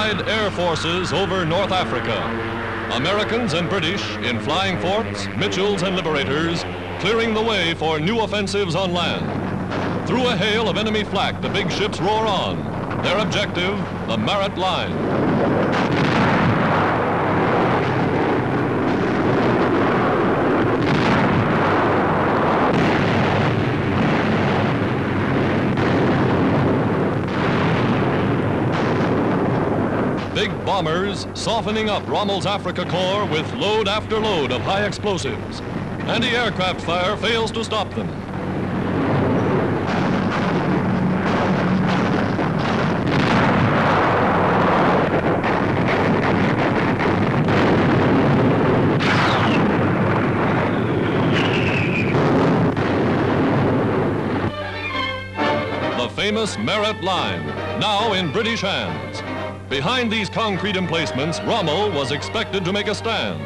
Allied air forces over North Africa. Americans and British in flying forts, Mitchells and Liberators, clearing the way for new offensives on land. Through a hail of enemy flak, the big ships roar on. Their objective, the Maret Line. Big bombers softening up Rommel's Africa Corps with load after load of high explosives. Anti-aircraft fire fails to stop them. The famous Maret Line, now in British hands. Behind these concrete emplacements, Rommel was expected to make a stand.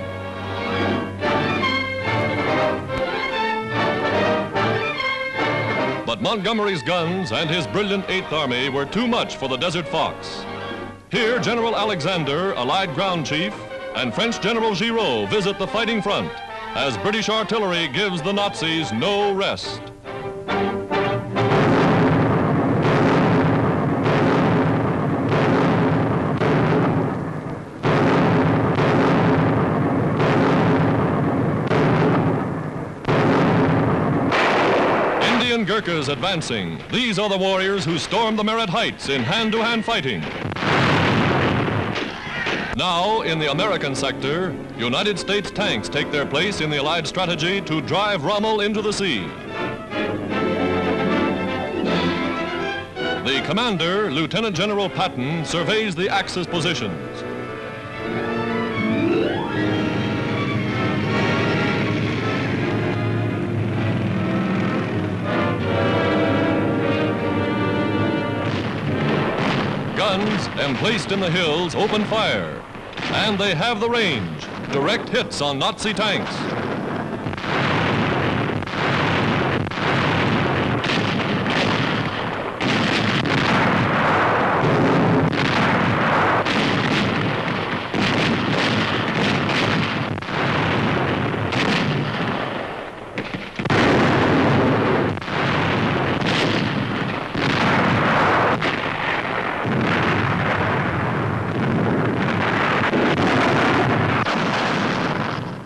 But Montgomery's guns and his brilliant 8th Army were too much for the Desert Fox. Here, General Alexander, Allied ground chief, and French General Giraud visit the fighting front as British artillery gives the Nazis no rest. Gurkhas advancing. These are the warriors who stormed the Maret Heights in hand-to-hand fighting. Now, in the American sector, United States tanks take their place in the Allied strategy to drive Rommel into the sea. The commander, Lieutenant General Patton, surveys the Axis positions. Guns emplaced in the hills open fire, and they have the range. Direct hits on Nazi tanks.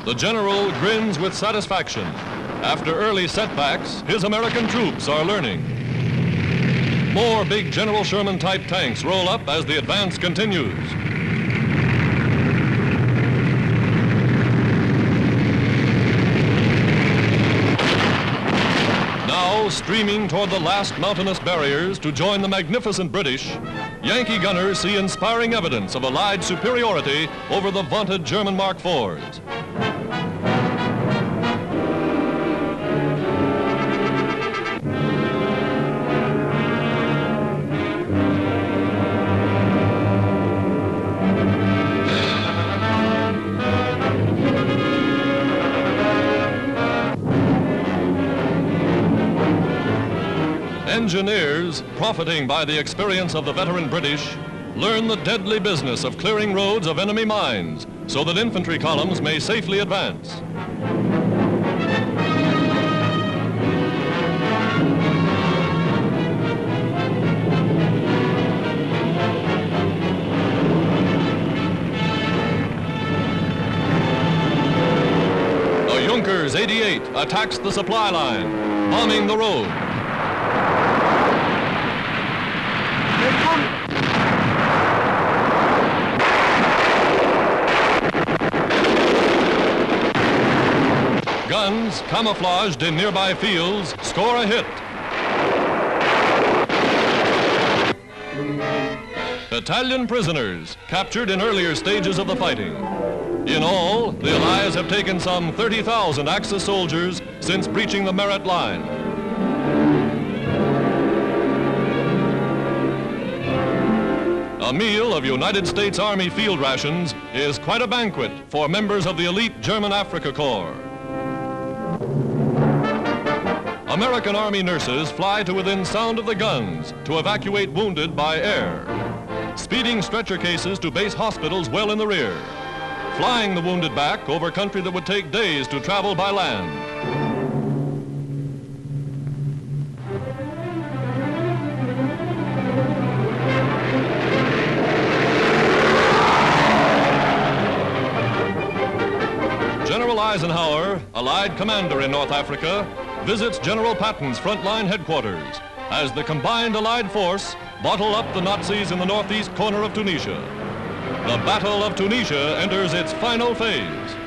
The general grins with satisfaction. After early setbacks, his American troops are learning. More big General Sherman-type tanks roll up as the advance continues. Now, streaming toward the last mountainous barriers to join the magnificent British, Yankee gunners see inspiring evidence of Allied superiority over the vaunted German Mark IVs. Engineers, profiting by the experience of the veteran British, learn the deadly business of clearing roads of enemy mines so that infantry columns may safely advance. The Junkers 88 attacks the supply line, bombing the road. Guns, camouflaged in nearby fields, score a hit. Italian prisoners, captured in earlier stages of the fighting. In all, the Allies have taken some 30,000 Axis soldiers since breaching the Maret Line. A meal of United States Army field rations is quite a banquet for members of the elite German Africa Corps. American Army nurses fly to within sound of the guns to evacuate wounded by air. speeding stretcher cases to base hospitals well in the rear, flying the wounded back over country that would take days to travel by land. General Eisenhower, Allied commander in North Africa, visits General Patton's frontline headquarters as the combined Allied force bottle up the Nazis in the northeast corner of Tunisia. The Battle of Tunisia enters its final phase.